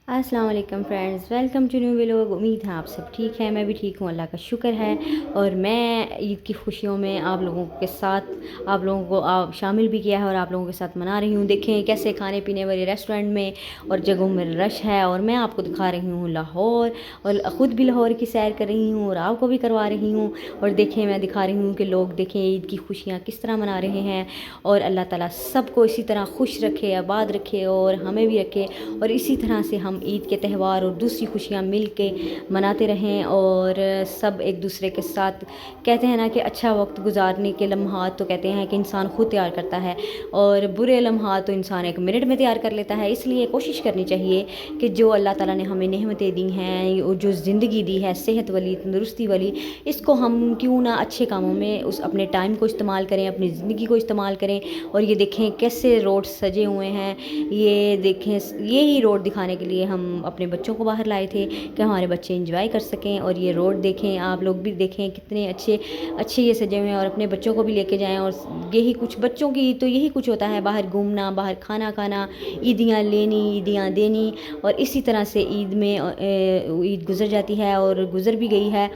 अस्सलाम वालेकुम friends, welcome to new vlog. उम्मीद है आप सब ठीक है, मैं भी ठीक हूँ, अल्लाह का शुक्र है। और मैं ईद की खुशियों में आप लोगों के साथ आप लोगों को शामिल भी किया है और आप लोगों के साथ मना रही हूँ। देखें कैसे खाने पीने वाले रेस्टोरेंट में और जगहों में रश है, और मैं आपको दिखा रही हूँ लाहौर, और ख़ुद भी लाहौर की सैर कर रही हूँ और आपको भी करवा रही हूँ। और देखें मैं दिखा रही हूँ कि लोग देखें ईद की खुशियाँ किस तरह मना रहे हैं। और अल्लाह ताला सबको इसी तरह खुश रखे, आबाद रखे और हमें भी रखे, और इसी तरह से हम ईद के त्यौहार और दूसरी खुशियाँ मिल के मनाते रहें। और सब एक दूसरे के साथ कहते हैं ना कि अच्छा वक्त गुजारने के लम्हात तो कहते हैं कि इंसान खुद तैयार करता है, और बुरे लम्हात तो इंसान एक मिनट में तैयार कर लेता है। इसलिए कोशिश करनी चाहिए कि जो अल्लाह ताला ने हमें नेमतें दी हैं और जो ज़िंदगी दी है सेहत वाली, तंदुरुस्ती वाली, इसको हम क्यों ना अच्छे कामों में उस अपने टाइम को इस्तेमाल करें, अपनी ज़िंदगी को इस्तेमाल करें। और ये देखें कैसे रोड सजे हुए हैं, ये देखें यही रोड दिखाने के लिए हम अपने बच्चों को बाहर लाए थे कि हमारे बच्चे एंजॉय कर सकें। और ये रोड देखें, आप लोग भी देखें कितने अच्छे अच्छे ये सजे हुए हैं, और अपने बच्चों को भी लेके जाएं। और यही कुछ बच्चों की तो यही कुछ होता है, बाहर घूमना, बाहर खाना खाना, ईदियाँ लेनी, ईदियाँ देनी। और इसी तरह से ईद में ईद गुज़र जाती है और गुज़र भी गई है,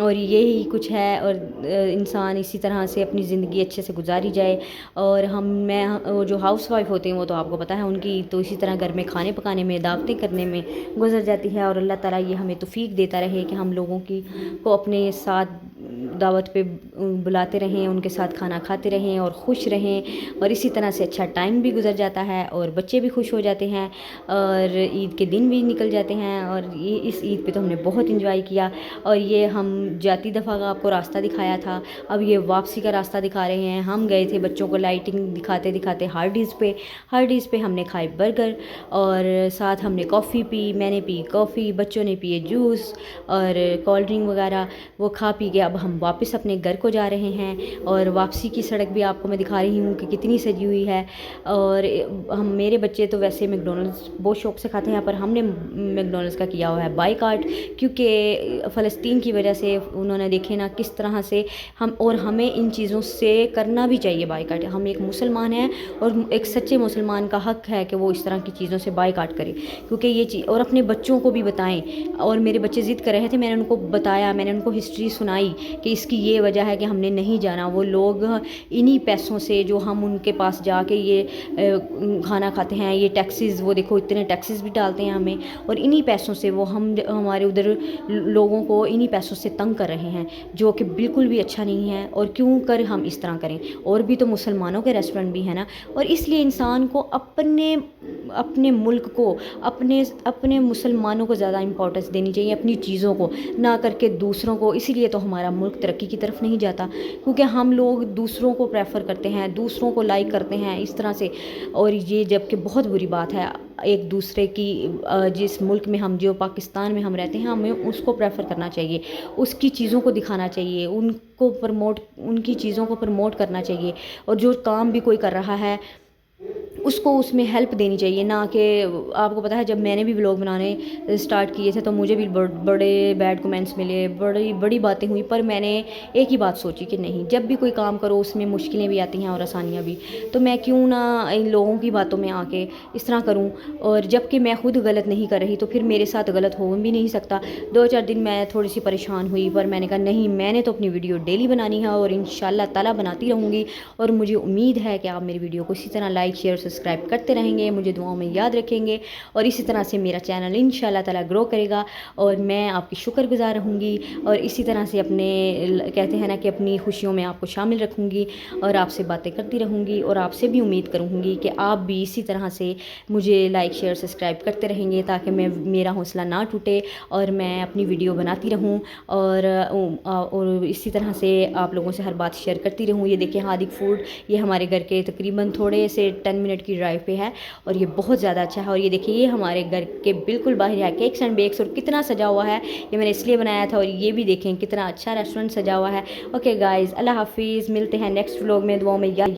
और यही कुछ है। और इंसान इसी तरह से अपनी ज़िंदगी अच्छे से गुजारी जाए। और वो जो हाउस वाइफ होती हैं वो तो आपको पता है, उनकी तो इसी तरह घर में खाने पकाने में, दावतें करने में गुजर जाती है। और अल्लाह ताला ये हमें तौफीक देता रहे कि हम लोगों की को अपने साथ दावत पे बुलाते रहें, उनके साथ खाना खाते रहें और खुश रहें। और इसी तरह से अच्छा टाइम भी गुजर जाता है और बच्चे भी खुश हो जाते हैं, और ईद के दिन भी निकल जाते हैं। और ये इस ईद पे तो हमने बहुत इंजॉय किया। और ये हम जाती दफ़ा का आपको रास्ता दिखाया था, अब ये वापसी का रास्ता दिखा रहे हैं। हम गए थे बच्चों को लाइटिंग दिखाते दिखाते हार्डीज़ पे हमने खाए बर्गर, और साथ हमने कॉफ़ी पी, मैंने पी कॉफ़ी, बच्चों ने पिए जूस और कोल्ड ड्रिंक वगैरह। वो खा पी के अब हम वापस अपने घर को जा रहे हैं। और वापसी की सड़क भी आपको मैं दिखा रही हूँ कि कितनी सजी हुई है। और मेरे बच्चे तो वैसे मैकडॉनल्ड्स बहुत शौक़ से खाते हैं, पर हमने मैकडॉनल्ड्स का किया हुआ है बायकॉट, क्योंकि फ़लस्तीन की वजह से उन्होंने देखे ना किस तरह से हमें इन चीज़ों से करना भी चाहिए बायकॉट। हम एक मुसलमान हैं और एक सच्चे मुसलमान का हक़ है कि वो इस तरह की चीज़ों से बायकॉट करे, क्योंकि ये चीज़, और अपने बच्चों को भी बताएं। और मेरे बच्चे ज़िद कर रहे थे, मैंने उनको बताया, मैंने उनको हिस्ट्री सुनाई कि इसकी ये वजह है कि हमने नहीं जाना। वो लोग इन्हीं पैसों से जो हम उनके पास जाके ये खाना खाते हैं, ये टैक्सेस, वो देखो इतने टैक्सेस भी डालते हैं हमें, और इन्हीं पैसों से वो हमारे उधर लोगों को इन्हीं पैसों से तंग कर रहे हैं, जो कि बिल्कुल भी अच्छा नहीं है। और क्यों कर हम इस तरह करें, और भी तो मुसलमानों के रेस्टोरेंट भी है ना। और इसलिए इंसान को अपने मुल्क को, अपने मुसलमानों को ज़्यादा इंपॉर्टेंस देनी चाहिए, अपनी चीज़ों को ना करके दूसरों को। इसीलिए तो हमारा मुल्क तरक्की की तरफ नहीं जाता, क्योंकि हम लोग दूसरों को प्रेफर करते हैं, दूसरों को लाइक करते हैं इस तरह से। और ये जबकि बहुत बुरी बात है, एक दूसरे की जिस मुल्क में हम, जो पाकिस्तान में हम रहते हैं, हमें उसको प्रेफर करना चाहिए, उसकी चीज़ों को दिखाना चाहिए, उनकी चीज़ों को प्रमोट करना चाहिए। और जो काम भी कोई कर रहा है उसको उसमें हेल्प देनी चाहिए, ना कि आपको पता है जब मैंने भी व्लॉग बनाने स्टार्ट किए थे तो मुझे भी बड़े बैड कमेंट्स मिले, बड़ी बड़ी बातें हुई। पर मैंने एक ही बात सोची कि नहीं, जब भी कोई काम करो उसमें मुश्किलें भी आती हैं और आसानियाँ भी, तो मैं क्यों ना इन लोगों की बातों में आके इस तरह करूँ। और जबकि मैं खुद गलत नहीं कर रही तो फिर मेरे साथ गलत हो भी नहीं सकता। 2-4 दिन मैं थोड़ी सी परेशान हुई, पर मैंने कहा नहीं, मैंने तो अपनी वीडियो डेली बनानी है और इंशाल्लाह ताला बनाती रहूँगी। और मुझे उम्मीद है कि आप मेरी वीडियो को इसी तरह लाइक, शेयर, सब्सक्राइब करते रहेंगे, मुझे दुआओं में याद रखेंगे, और इसी तरह से मेरा चैनल इंशाल्लाह ताला ग्रो करेगा और मैं आपकी शुक्रगुज़ार रहूँगी। और इसी तरह से कहते हैं ना कि अपनी खुशियों में आपको शामिल रखूँगी और आपसे बातें करती रहूँगी। और आपसे भी उम्मीद करूँगी कि आप भी इसी तरह से मुझे लाइक, शेयर, सब्सक्राइब करते रहेंगे, ताकि मेरा हौसला ना टूटे और मैं अपनी वीडियो बनाती रहूँ। और इसी तरह से आप लोगों से हर बात शेयर करती रहूँ। ये देखिए हादिक फूड, ये हमारे घर के तकरीबन थोड़े से 10 मिनट की ड्राइव पे है, और ये बहुत ज़्यादा अच्छा है। और ये देखिए ये हमारे घर के बिल्कुल बाहर है केक्स एंड बेक्स, और कितना सजा हुआ है, ये मैंने इसलिए बनाया था। और ये भी देखें कितना अच्छा रेस्टोरेंट सजा हुआ है। ओके गाइज़, अल्लाह हाफिज़, मिलते हैं नेक्स्ट व्लॉग में, दुआओं में याद